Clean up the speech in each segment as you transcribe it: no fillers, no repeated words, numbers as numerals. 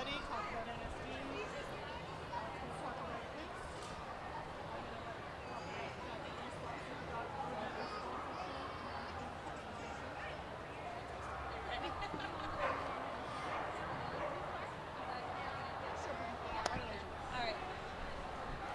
everybody. Talk about NSD. Let's talk about this.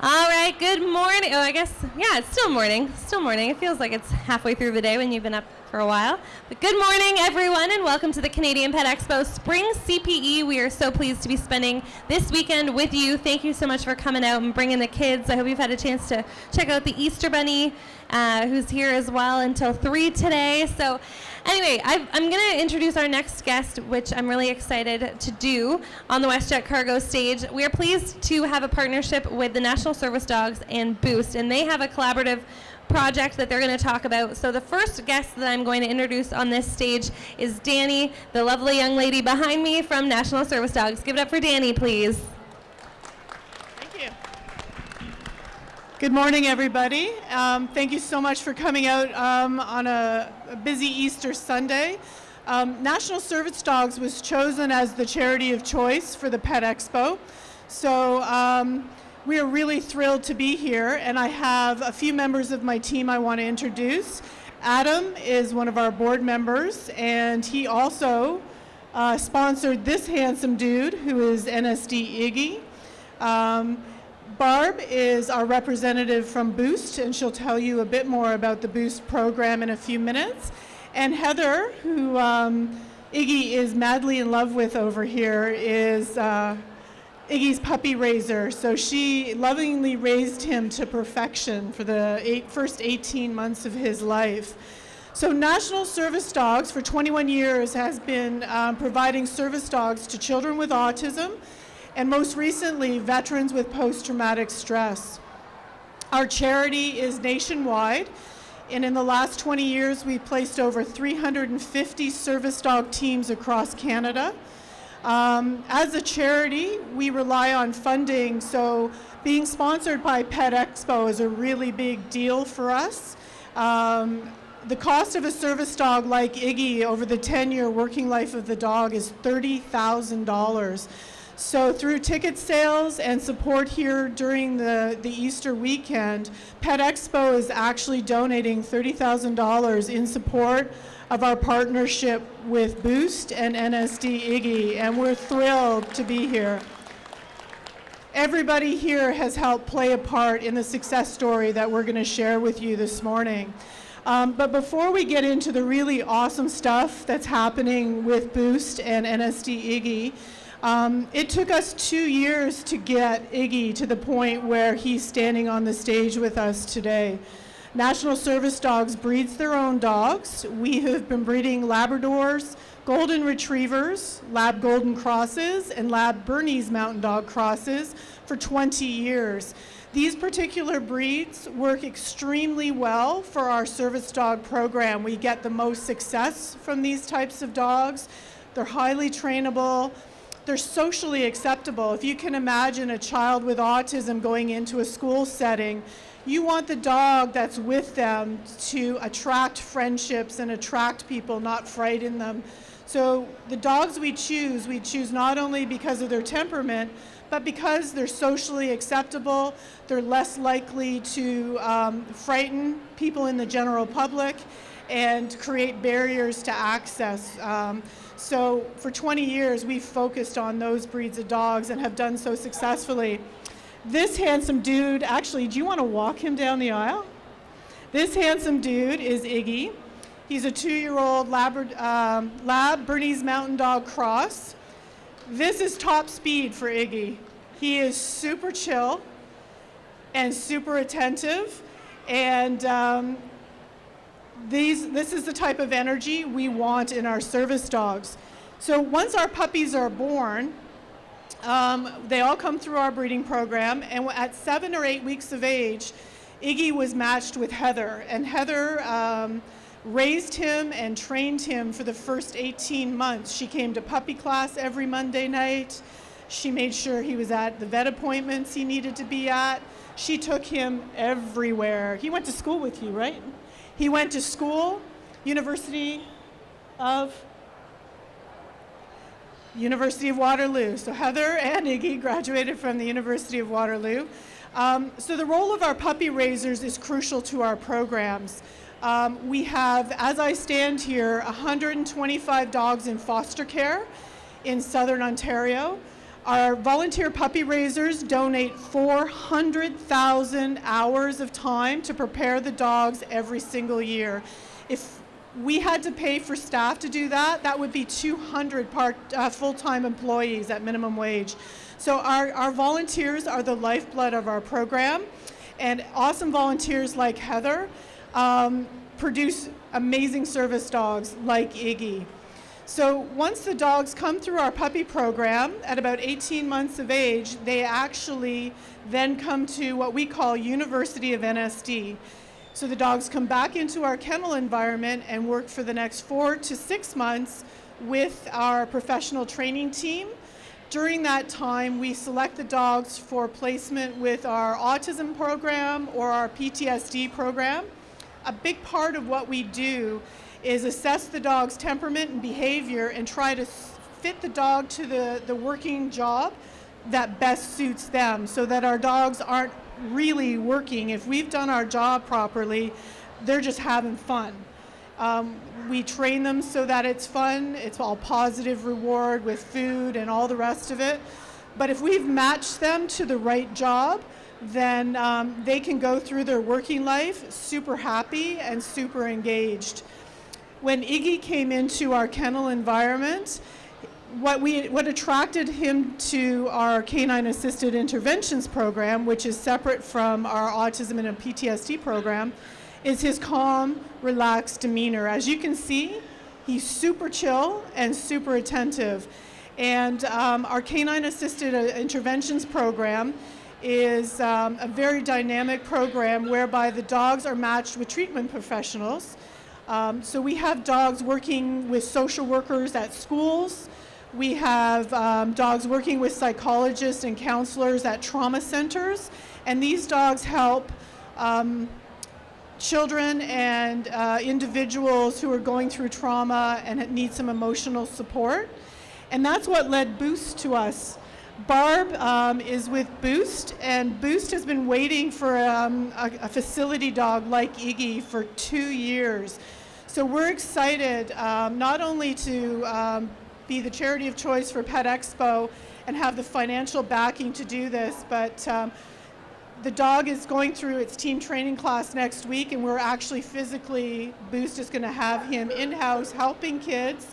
All right, good morning. Oh, I guess, yeah, it's still morning. Still morning. It feels like it's halfway through the day when you've been up for a while. But good morning, everyone, and welcome to the Canadian Pet Expo Spring CPE. We are so pleased to be spending this weekend with you. Thank you so much for coming out and bringing the kids. I hope you've had a chance to check out the Easter Bunny, who's here as well until 3 today. So anyway, I'm going to introduce our next guest, which I'm really excited to do on the WestJet Cargo stage. We are pleased to have a partnership with the National Service Dogs and Boost, and they have a collaborative project that they're going to talk about. So the first guest that I'm going to introduce on this stage is Danny, the lovely young lady behind me from National Service Dogs. Give it up for Danny, please. Thank you. Good morning, everybody. Thank you so much for coming out on a busy Easter Sunday. National Service Dogs was chosen as the charity of choice for the Pet Expo. So we are really thrilled to be here, and I have a few members of my team I want to introduce. Adam is one of our board members, and he also sponsored this handsome dude, who is NSD Iggy. Barb is our representative from Boost, and she'll tell you a bit more about the Boost program in a few minutes. And Heather, who Iggy is madly in love with over here, is Iggy's puppy raiser. So she lovingly raised him to perfection for the first 18 months of his life. So National Service Dogs for 21 years has been providing service dogs to children with autism, and most recently, veterans with post-traumatic stress. Our charity is nationwide, and in the last 20 years, we've placed over 350 service dog teams across Canada. As a charity, we rely on funding, so being sponsored by Pet Expo is a really big deal for us. The cost of a service dog like Iggy over the 10-year working life of the dog is $30,000. So through ticket sales and support here during the Easter weekend, Pet Expo is actually donating $30,000 in support of our partnership with Boost and NSD Iggy, and we're thrilled to be here. Everybody here has helped play a part in the success story that we're going to share with you this morning. But before we get into the really awesome stuff that's happening with Boost and NSD Iggy, it took us 2 years to get Iggy to the point where he's standing on the stage with us today. National Service Dogs breeds their own dogs. We have been breeding Labradors, Golden Retrievers, Lab Golden Crosses, and Lab Bernese Mountain Dog Crosses for 20 years. These particular breeds work extremely well for our service dog program. We get the most success from these types of dogs. They're highly trainable. They're socially acceptable. If you can imagine a child with autism going into a school setting, you want the dog that's with them to attract friendships and attract people, not frighten them. So the dogs we choose not only because of their temperament, but because they're socially acceptable, they're less likely to frighten people in the general public and create barriers to access. So for 20 years, we've focused on those breeds of dogs and have done so successfully. This handsome dude, actually, do you want to walk him down the aisle? This handsome dude is Iggy. He's a 2-year-old Lab Bernese Mountain Dog Cross. This is top speed for Iggy. He is super chill and super attentive, and this is the type of energy we want in our service dogs. So once our puppies are born, they all come through our breeding program, and at 7 or 8 weeks of age, Iggy was matched with Heather, and Heather raised him and trained him for the first 18 months. She came to puppy class every Monday night. She made sure he was at the vet appointments he needed to be at. She took him everywhere. He went to school with you, right? He went to school, University of University of Waterloo. So Heather and Iggy graduated from the University of Waterloo. So the role of our puppy raisers is crucial to our programs. We have, as I stand here, 125 dogs in foster care in Southern Ontario. Our volunteer puppy raisers donate 400,000 hours of time to prepare the dogs every single year. If we had to pay for staff to do that, that would be 200 full-time employees at minimum wage. So our volunteers are the lifeblood of our program, and awesome volunteers like Heather produce amazing service dogs like Iggy. So once the dogs come through our puppy program at about 18 months of age, they actually then come to what we call University of NSD. So the dogs come back into our kennel environment and work for the next 4 to 6 months with our professional training team. During that time, we select the dogs for placement with our autism program or our PTSD program. A big part of what we do is assess the dog's temperament and behavior and try to fit the dog to the working job that best suits them, so that our dogs aren't really working. If we've done our job properly, they're just having fun. We train them so that it's fun, it's all positive reward with food and all the rest of it. But if we've matched them to the right job, then they can go through their working life super happy and super engaged. When Iggy came into our kennel environment, what attracted him to our Canine Assisted Interventions program, which is separate from our autism and PTSD program, is his calm, relaxed demeanor. As you can see, he's super chill and super attentive. And our Canine Assisted Interventions program is a very dynamic program whereby the dogs are matched with treatment professionals. So we have dogs working with social workers at schools. We have dogs working with psychologists and counselors at trauma centers. And these dogs help children and individuals who are going through trauma and need some emotional support. And that's what led Boost to us. Barb is with Boost, and Boost has been waiting for a facility dog like Iggy for 2 years. So we're excited not only to be the charity of choice for Pet Expo and have the financial backing to do this, but the dog is going through its team training class next week, and we're actually physically, Boost is going to have him in-house helping kids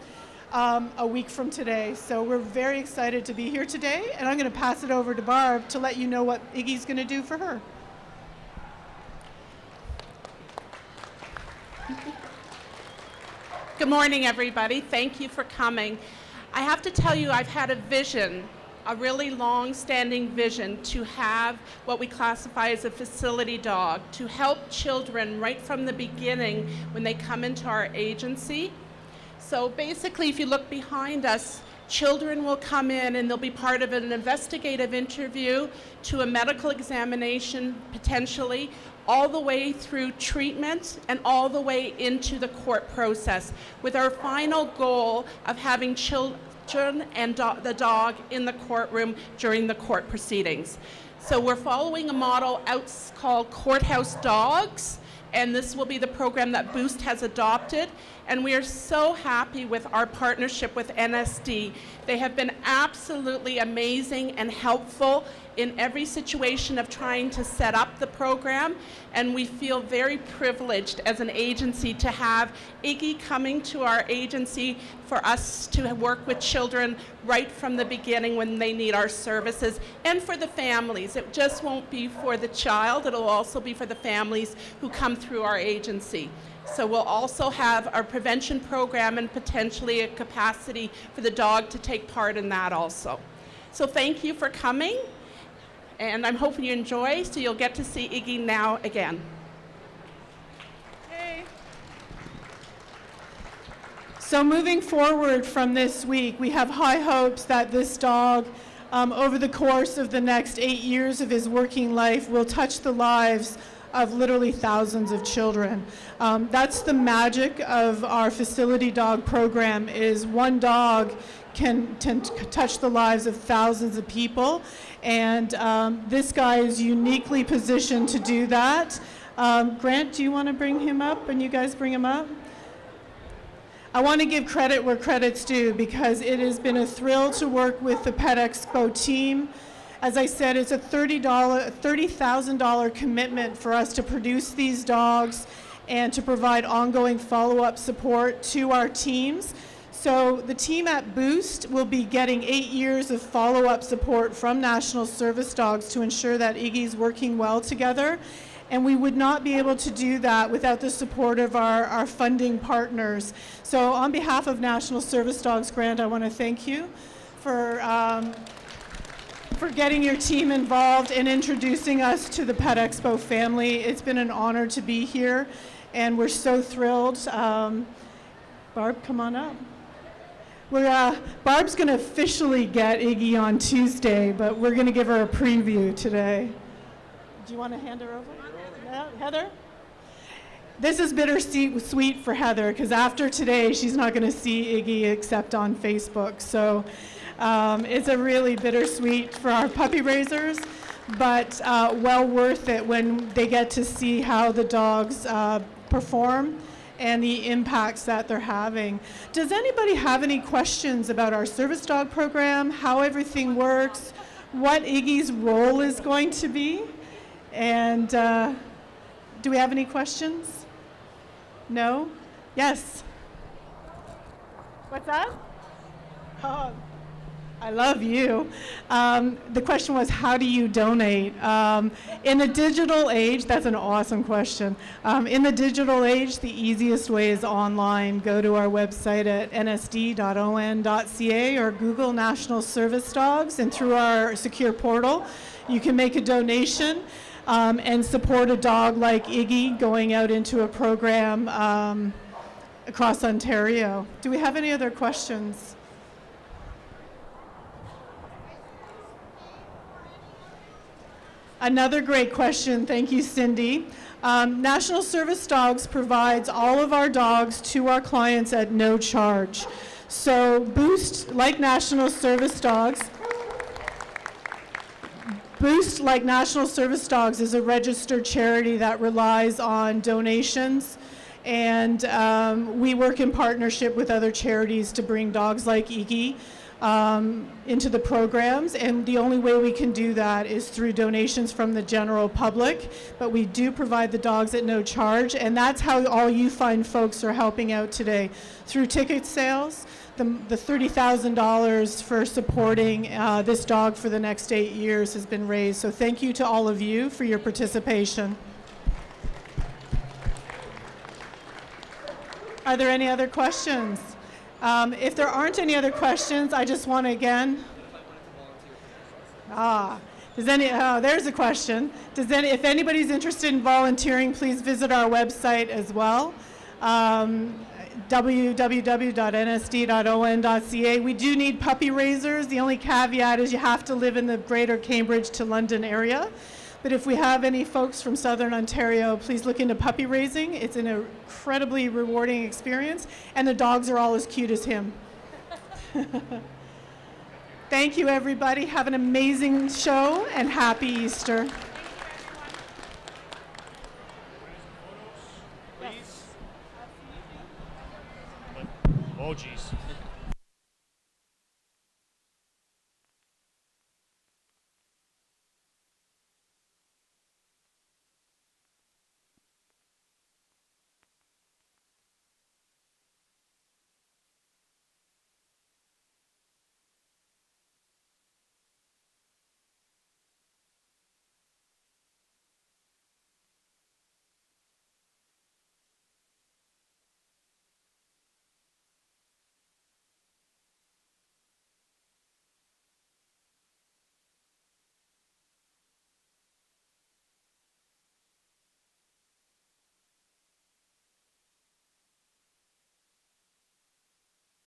a week from today. So we're very excited to be here today, and I'm going to pass it over to Barb to let you know what Iggy's going to do for her. Good morning, everybody. Thank you for coming. I have to tell you, I've had a vision, a really long-standing vision, to have what we classify as a facility dog, to help children right from the beginning when they come into our agency. So basically, if you look behind us, children will come in and they'll be part of an investigative interview to a medical examination, potentially, all the way through treatment and all the way into the court process, with our final goal of having children and the dog in the courtroom during the court proceedings. So we're following a model called Courthouse Dogs, and this will be the program that Boost has adopted. And we are so happy with our partnership with NSD. They have been absolutely amazing and helpful in every situation of trying to set up the program. And we feel very privileged as an agency to have Iggy coming to our agency for us to work with children right from the beginning when they need our services, and for the families. It just won't be for the child, it'll also be for the families who come through our agency. So we'll also have our prevention program and potentially a capacity for the dog to take part in that also. So thank you for coming, and I'm hoping you enjoy, so you'll get to see Iggy now again. Hey. So moving forward from this week, we have high hopes that this dog, over the course of the next 8 years of his working life, will touch the lives of literally thousands of children. That's the magic of our facility dog program, is one dog can touch the lives of thousands of people, and this guy is uniquely positioned to do that. Grant, do you want to bring him up, and you guys bring him up? I want to give credit where credit's due, because it has been a thrill to work with the Pet Expo team. As I said, it's a $30,000 commitment for us to produce these dogs and to provide ongoing follow-up support to our teams. So the team at Boost will be getting 8 years of follow-up support from National Service Dogs to ensure that Iggy's working well together. And we would not be able to do that without the support of our funding partners. So on behalf of National Service Dogs, Grant, I want to thank you for getting your team involved and introducing us to the Pet Expo family. It's been an honor to be here, and we're so thrilled. Barb, come on up. Barb's going to officially get Iggy on Tuesday, but we're going to give her a preview today. Do you want to hand her over? Yeah, Heather? This is bittersweet for Heather, because after today, she's not going to see Iggy except on Facebook. So it's a really bittersweet for our puppy raisers, but well worth it when they get to see how the dogs perform and the impacts that they're having. Does anybody have any questions about our service dog program, how everything works, what Iggy's role is going to be? And do we have any questions? No? Yes? What's that? Oh, I love you. The question was, how do you donate? In the digital age, that's an awesome question. In the digital age, the easiest way is online. Go to our website at nsd.on.ca or Google National Service Dogs, and through our secure portal, you can make a donation and support a dog like Iggy going out into a program across Ontario. Do we have any other questions? Another great question. Thank you, Cindy. National Service Dogs provides all of our dogs to our clients at no charge. So Boost, like National Service Dogs, is a registered charity that relies on donations, and we work in partnership with other charities to bring dogs like Iggy into the programs, and the only way we can do that is through donations from the general public, but we do provide the dogs at no charge, and that's how all you fine folks are helping out today, through ticket sales. The $30,000 for supporting this dog for the next 8 years has been raised, so thank you to all of you for your participation. Are there any other questions? If there aren't any other questions, I just want to again. There's a question. If anybody's interested in volunteering, please visit our website as well, www.nsd.on.ca. We do need puppy raisers. The only caveat is you have to live in the greater Cambridge to London area. But if we have any folks from Southern Ontario, please look into puppy raising. It's an incredibly rewarding experience, and the dogs are all as cute as him. Thank you, everybody. Have an amazing show, and happy Easter. Oh, geez.